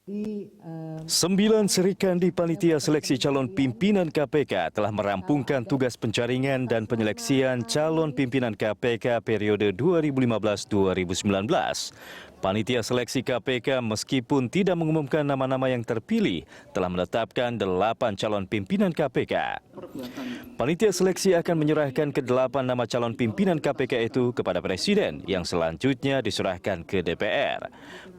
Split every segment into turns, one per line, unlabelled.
9 Serikandi Panitia Seleksi Calon Pimpinan KPK telah merampungkan tugas penjaringan dan penyeleksian calon pimpinan KPK periode 2015-2019. Panitia Seleksi KPK meskipun tidak mengumumkan nama-nama yang terpilih, telah menetapkan 8 calon pimpinan KPK. Panitia Seleksi akan menyerahkan ke-8 nama calon pimpinan KPK itu kepada Presiden yang selanjutnya diserahkan ke DPR.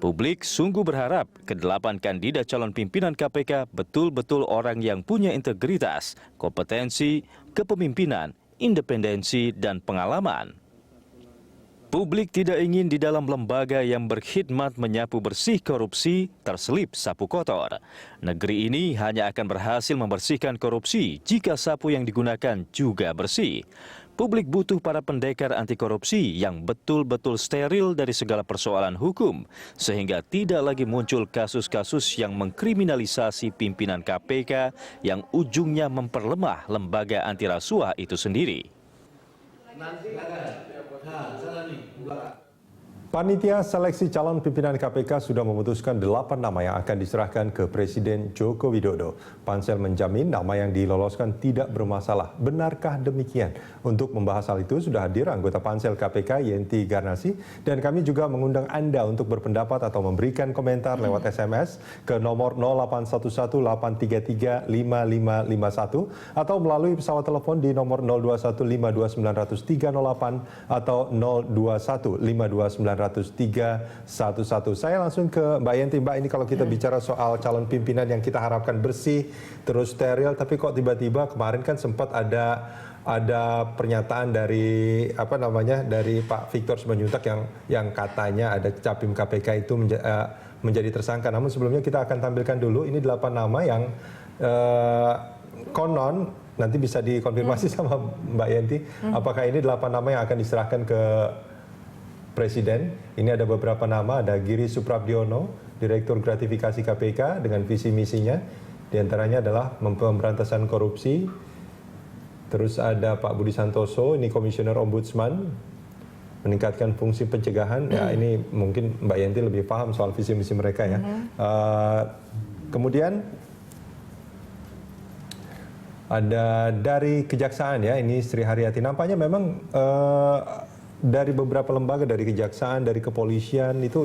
Publik sungguh berharap ke-8 kandidat calon pimpinan KPK betul-betul orang yang punya integritas, kompetensi, kepemimpinan, independensi, dan pengalaman. Publik tidak ingin di dalam lembaga yang berkhidmat menyapu bersih korupsi terselip sapu kotor. Negeri ini hanya akan berhasil membersihkan korupsi jika sapu yang digunakan juga bersih. Publik butuh para pendekar anti korupsi yang betul-betul steril dari segala persoalan hukum, sehingga tidak lagi muncul kasus-kasus yang mengkriminalisasi pimpinan KPK yang ujungnya memperlemah lembaga anti rasuah itu sendiri.
Panitia Seleksi Calon Pimpinan KPK sudah memutuskan 8 nama yang akan diserahkan ke Presiden Joko Widodo. Pansel menjamin nama yang diloloskan tidak bermasalah. Benarkah demikian? Untuk membahas hal itu sudah hadir anggota Pansel KPK Yenti Garnasi, dan kami juga mengundang Anda untuk berpendapat atau memberikan komentar lewat SMS ke nomor 0811-833-5551 atau melalui pesawat telepon di nomor 02152900-308 atau 02152900-311. Saya langsung ke Mbak Yenti. Mbak, ini kalau kita bicara soal calon pimpinan yang kita harapkan bersih, terus steril, tapi kok tiba-tiba kemarin kan sempat ada pernyataan dari dari Pak Victor Simanjuntak yang katanya ada capim KPK itu menjadi tersangka. Namun sebelumnya kita akan tampilkan dulu ini 8 nama yang konon nanti bisa dikonfirmasi sama Mbak Yenti, apakah ini 8 nama yang akan diserahkan ke Presiden. Ini ada beberapa nama, ada Giri Suprabdiono, Direktur Gratifikasi KPK dengan visi misinya. Di antaranya adalah pemberantasan korupsi. Terus ada Pak Budi Santoso, ini Komisioner Ombudsman, meningkatkan fungsi pencegahan. Ya, ini mungkin Mbak Yenti lebih paham soal visi misi mereka ya. Kemudian ada dari Kejaksaan ya, ini Sri Haryati. Nampaknya memang dari beberapa lembaga, dari Kejaksaan, dari Kepolisian itu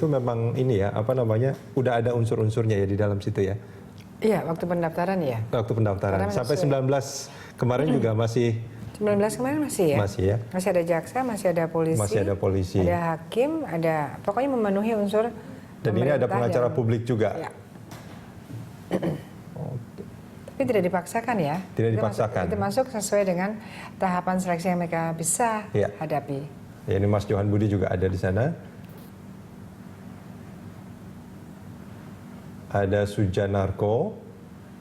memang ini ya, udah ada unsur-unsurnya ya di dalam situ ya.
Iya, waktu pendaftaran ya.
Waktu pendaftaran. Sampai 19 kemarin juga masih.
19 kemarin masih ya.
Masih ya.
Masih ada jaksa, masih ada polisi.
Masih ada polisi.
Ada hakim, ada pokoknya memenuhi unsur.
Dan ini ada pengacara publik juga.
Ya. Tapi tidak dipaksakan ya.
Tidak dipaksakan.
Itu masuk sesuai dengan tahapan seleksi yang mereka bisa hadapi.
Ya, ini Mas Johan Budi juga ada di sana. Ada Sujanarko,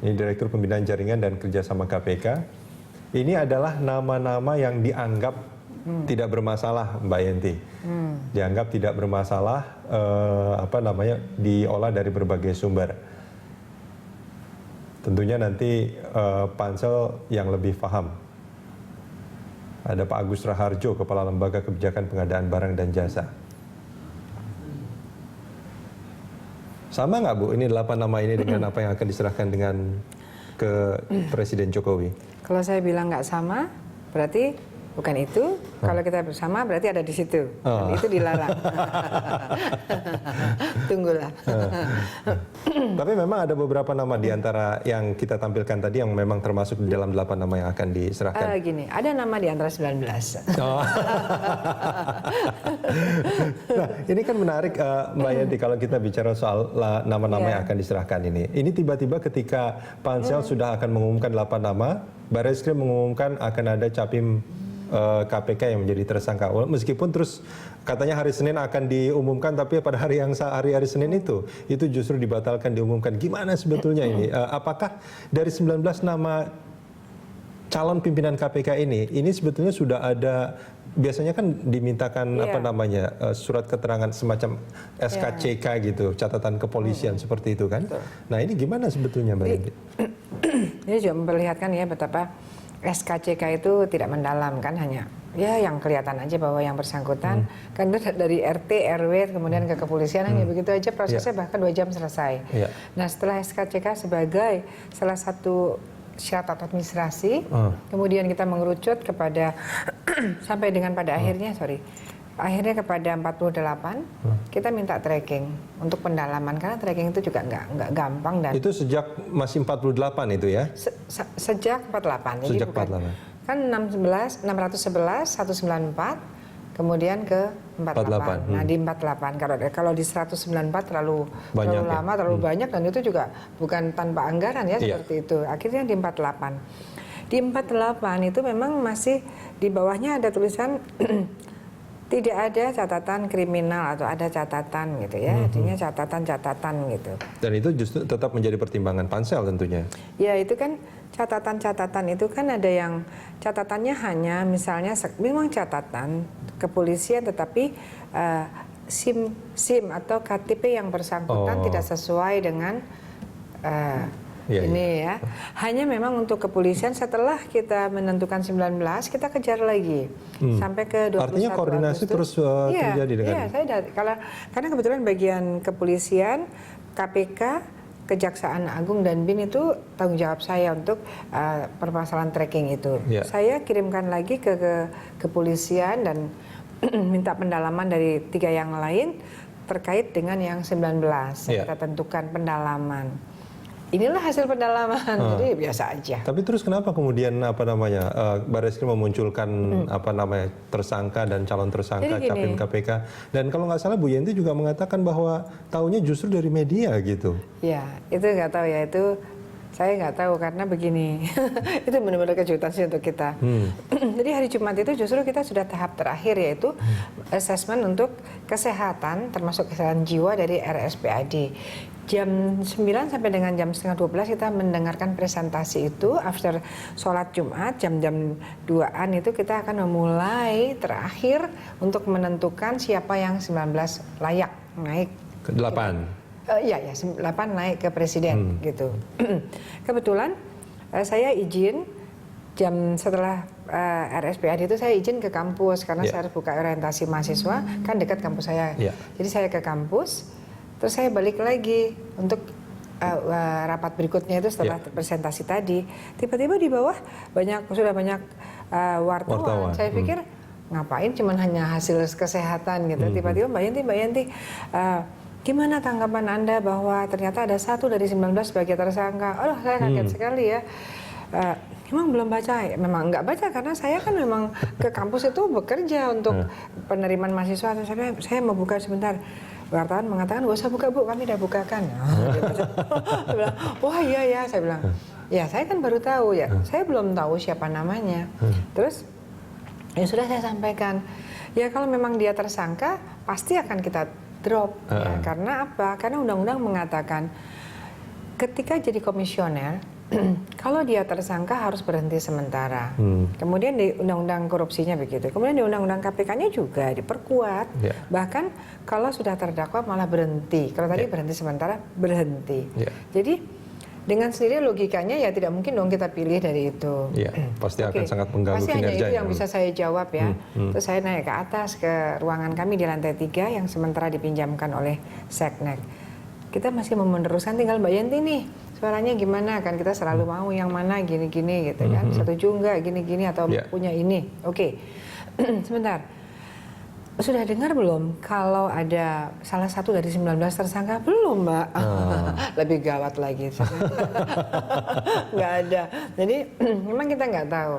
ini Direktur Pembinaan Jaringan dan Kerjasama KPK. Ini adalah nama-nama yang dianggap tidak bermasalah, Mbak Yenti. Dianggap tidak bermasalah, diolah dari berbagai sumber. Tentunya nanti pansel yang lebih paham. Ada Pak Agus Raharjo, Kepala Lembaga Kebijakan Pengadaan Barang dan Jasa. Sama nggak Bu, ini 8 nama ini dengan apa yang akan diserahkan ke Presiden Jokowi?
Kalau saya bilang nggak sama, berarti bukan itu. Kalau kita bersama berarti ada di situ. Dan itu dilarang. Tunggulah.
Tapi memang ada beberapa nama di antara yang kita tampilkan tadi yang memang termasuk di dalam 8 nama yang akan diserahkan.
Gini, ada nama di antara 19.
Nah, ini kan menarik Mbak Yenti kalau kita bicara soal nama-nama yang akan diserahkan ini. Ini tiba-tiba ketika pansel sudah akan mengumumkan 8 nama, Barreskrim mengumumkan akan ada capim KPK yang menjadi tersangka. Meskipun terus katanya hari Senin akan diumumkan, tapi pada hari Senin itu justru dibatalkan, diumumkan. Gimana sebetulnya ini? Apakah dari 19 nama calon pimpinan KPK ini sebetulnya sudah ada, biasanya kan dimintakan surat keterangan semacam SKCK gitu, catatan kepolisian seperti itu kan? Betul. Nah, ini gimana sebetulnya Mbak Yenti?
Ini juga memperlihatkan ya betapa SKCK itu tidak mendalam kan, hanya ya yang kelihatan aja bahwa yang bersangkutan kan dari RT, RW kemudian ke kepolisian hanya begitu aja prosesnya, bahkan 2 jam selesai. Nah setelah SKCK sebagai salah satu syarat administrasi, kemudian kita mengerucut kepada sampai dengan pada akhirnya kepada 48, kita minta tracking untuk pendalaman karena tracking itu juga nggak gampang. Dan
itu sejak masih 48 itu ya?
Sejak 48. Jadi
sejak 48.
Kan 611, 194, kemudian ke 48. Nah di 48, kalau di 194 terlalu lama, terlalu banyak, dan itu juga bukan tanpa anggaran ya seperti itu. Akhirnya di 48. Di 48 itu memang masih di bawahnya ada tulisan tidak ada catatan kriminal atau ada catatan gitu ya, artinya catatan-catatan gitu. Dan
itu justru tetap menjadi pertimbangan pansel tentunya.
Ya itu kan catatan-catatan itu kan ada yang catatannya hanya misalnya memang catatan kepolisian, tetapi SIM atau KTP yang bersangkutan tidak sesuai dengan ini ya. Hanya memang untuk kepolisian setelah kita menentukan 19 kita kejar lagi sampai ke 21
Artinya koordinasi
Agustus.
terus terjadi dengan.
Iya, karena kebetulan bagian kepolisian, KPK, Kejaksaan Agung dan BIN itu tanggung jawab saya untuk permasalahan tracking itu. Saya kirimkan lagi ke kepolisian dan minta pendalaman dari 3 yang lain terkait dengan yang 19. Kita tentukan pendalaman. Inilah hasil pendalaman, jadi biasa aja.
Tapi terus kenapa kemudian Barreskrim memunculkan tersangka dan calon tersangka Capim KPK? Dan kalau nggak salah Bu Yenti juga mengatakan bahwa taunya justru dari media gitu.
Ya, itu nggak tahu ya, itu saya nggak tahu karena begini, itu benar-benar kejutan sih untuk kita. Jadi hari Jumat itu justru kita sudah tahap terakhir, yaitu asesmen untuk kesehatan, termasuk kesehatan jiwa dari RSPAD. Jam 9 sampai dengan jam setengah 12 kita mendengarkan presentasi itu. After sholat Jumat jam-jam 2-an itu kita akan memulai terakhir untuk menentukan siapa yang 19 layak naik
ke 8.
Iya, 8 naik ke presiden gitu. Kebetulan saya izin jam setelah RSPAD itu saya izin ke kampus karena saya harus buka orientasi mahasiswa, kan dekat kampus saya. Jadi saya ke kampus, terus saya balik lagi untuk rapat berikutnya itu setelah presentasi tadi. Tiba-tiba di bawah sudah banyak wartawan. Saya pikir ngapain cuman hanya hasil kesehatan gitu. Tiba-tiba Mbak Yenti, gimana tanggapan Anda bahwa ternyata ada 1 dari 19 sebagai tersangka? Oh, saya kaget sekali ya. Memang belum baca, memang nggak baca karena saya kan memang ke kampus itu bekerja untuk penerimaan mahasiswa. Saya mau buka sebentar. Wartawan mengatakan, gak usah buka Bu, kami udah bukakan. Saya bilang, wah iya ya, saya bilang. Ya saya kan baru tahu ya, saya belum tahu siapa namanya. Terus ya sudah saya sampaikan, ya kalau memang dia tersangka pasti akan kita drop. Ya, karena apa? Karena undang-undang mengatakan ketika jadi komisioner, kalau dia tersangka harus berhenti sementara. Kemudian di undang-undang korupsinya begitu. Kemudian di undang-undang KPK-nya juga diperkuat. Bahkan kalau sudah terdakwa malah berhenti. Kalau tadi berhenti sementara, berhenti. Jadi dengan sendiri logikanya ya tidak mungkin dong kita pilih dari itu.
Pasti akan sangat mengganggu
kinerjanya. Pasti hanya itu yang bisa saya jawab ya. Terus saya naik ke atas ke ruangan kami di lantai 3 yang sementara dipinjamkan oleh Seknek. Kita masih mau meneruskan, tinggal Mbak Yenti nih. Suaranya gimana, kan kita selalu mau yang mana gini-gini gitu kan. Setuju nggak gini-gini atau punya ini. Oke. Sebentar. Sudah dengar belum kalau ada salah satu dari 19 tersangka? Belum, Mbak. Lebih gawat lagi. Nggak ada. Jadi memang kita nggak tahu.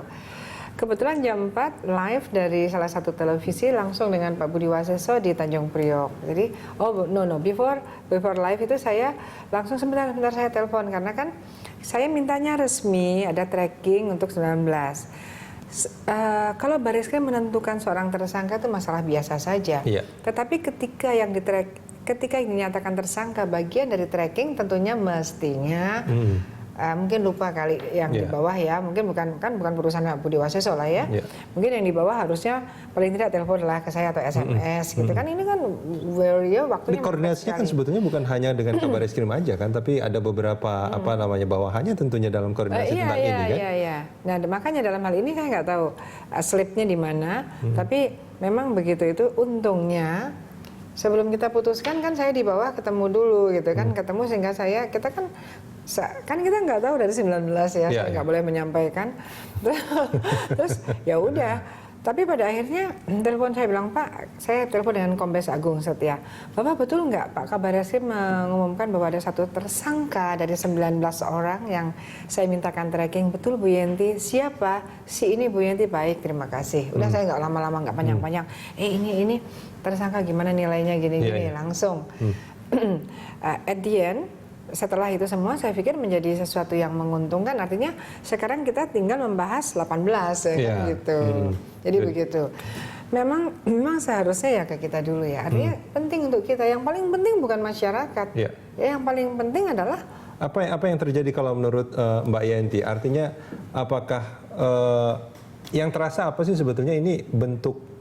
Kebetulan jam 4 live dari salah satu televisi langsung dengan Pak Budi Waseso di Tanjung Priok. Jadi before live itu saya langsung sebentar saya telepon karena kan saya mintanya resmi ada tracking untuk 19. Kalau Barreskrim menentukan seorang tersangka itu masalah biasa saja. Tetapi ketika yang dinyatakan tersangka bagian dari tracking tentunya mestinya mungkin lupa kali yang di bawah ya, mungkin bukan urusan Budi Waseso lah ya. Mungkin yang di bawah harusnya paling tidak telepon lah ke saya atau SMS gitu kan. Ini kan waktunya.
Ini koordinasinya kan sebetulnya bukan hanya dengan Kabar Eskrim aja kan, tapi ada beberapa bawahannya tentunya dalam koordinasi tentang ini kan.
Iya. Nah makanya dalam hal ini saya nggak tahu slipnya di mana, tapi memang begitu itu untungnya. Sebelum kita putuskan kan saya di bawah ketemu dulu gitu kan, ketemu sehingga kita kan kita nggak tahu dari 19 ya, saya nggak boleh menyampaikan. Terus ya udah, tapi pada akhirnya telepon saya bilang, Pak, saya telepon dengan Kombes Agung Setia, Bapak betul nggak Pak Kabar Eskrim mengumumkan bahwa ada satu tersangka dari 19 orang yang saya mintakan tracking, betul Bu Yenti, siapa? Si ini Bu Yenti, baik terima kasih. Udah saya nggak lama-lama, nggak panjang-panjang, ini tersangka gimana nilainya gini-gini, langsung. At the end, setelah itu semua saya pikir menjadi sesuatu yang menguntungkan, artinya sekarang kita tinggal membahas 18 kan gitu. Jadi begitu. Memang seharusnya ya ke kita dulu ya. Artinya penting untuk kita. Yang paling penting bukan masyarakat. Ya, yang paling penting adalah
apa yang terjadi kalau menurut Mbak Yenti? Artinya apakah yang terasa apa sih sebetulnya ini bentuk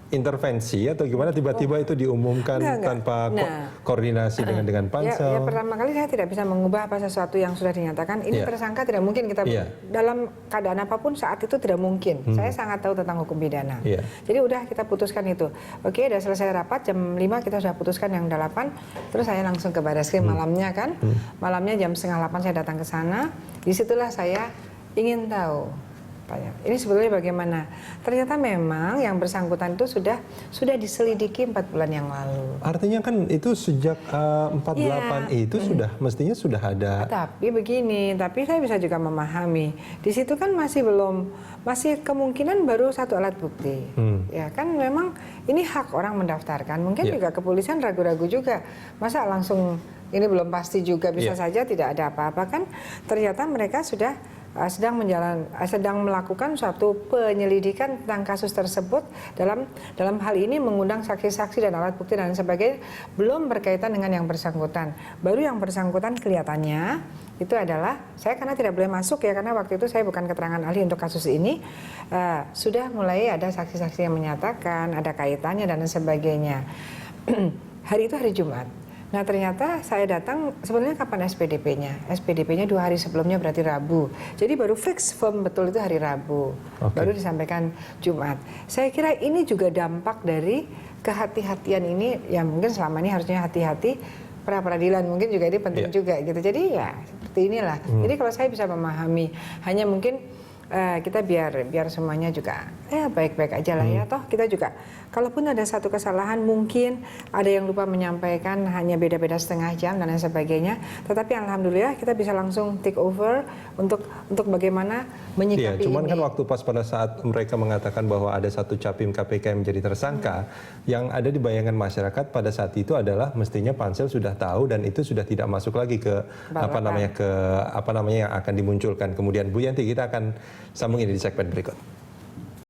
intervensi atau gimana tiba-tiba itu diumumkan tanpa koordinasi dengan pansel?
Ya, pertama kali saya tidak bisa mengubah apa sesuatu yang sudah dinyatakan. Ini tersangka tidak mungkin kita dalam keadaan apapun saat itu tidak mungkin. Saya sangat tahu tentang hukum pidana. Jadi udah kita putuskan itu. Oke, udah selesai rapat jam 5 kita sudah putuskan yang 8. Terus saya langsung ke Barreskrim malamnya kan. Malamnya jam 7:30 saya datang ke sana. Disitulah saya ingin tahu. Ini sebetulnya bagaimana? Ternyata memang yang bersangkutan itu sudah diselidiki 4 bulan yang lalu.
Artinya kan itu sejak 48 itu mestinya sudah ada.
Tapi begini, tapi saya bisa juga memahami. Di situ kan masih kemungkinan baru satu alat bukti. Ya kan memang ini hak orang mendaftarkan. Mungkin juga kepolisian ragu-ragu juga. Masa langsung ini belum pasti juga, bisa saja tidak ada apa-apa kan. Ternyata mereka sedang melakukan suatu penyelidikan tentang kasus tersebut, dalam hal ini mengundang saksi-saksi dan alat bukti dan sebagainya, belum berkaitan dengan yang bersangkutan. Baru yang bersangkutan kelihatannya itu adalah, saya karena tidak boleh masuk ya, karena waktu itu saya bukan keterangan ahli untuk kasus ini, sudah mulai ada saksi-saksi yang menyatakan ada kaitannya dan sebagainya. Hari itu hari Jumat. Nah ternyata saya datang, sebenarnya kapan SPDP-nya? SPDP-nya 2 hari sebelumnya, berarti Rabu. Jadi baru fix firm betul itu hari Rabu. Baru disampaikan Jumat. Saya kira ini juga dampak dari kehati-hatian ini, yang mungkin selama ini harusnya hati-hati, pra-peradilan mungkin juga ini penting juga gitu. Jadi ya seperti inilah. Jadi kalau saya bisa memahami, hanya mungkin kita biar semuanya juga baik-baik aja lah ya. Toh kita juga kalaupun ada satu kesalahan, mungkin ada yang lupa menyampaikan, hanya beda-beda setengah jam dan lain sebagainya, tetapi alhamdulillah kita bisa langsung take over untuk bagaimana menyikapi
cuman
ini.
Kan waktu pas pada saat mereka mengatakan bahwa ada satu capim KPK yang menjadi tersangka, yang ada di bayangan masyarakat pada saat itu adalah mestinya pansel sudah tahu dan itu sudah tidak masuk lagi ke apa namanya yang akan dimunculkan kemudian. Bu Yanti, kita akan sambung ini di segmen berikut.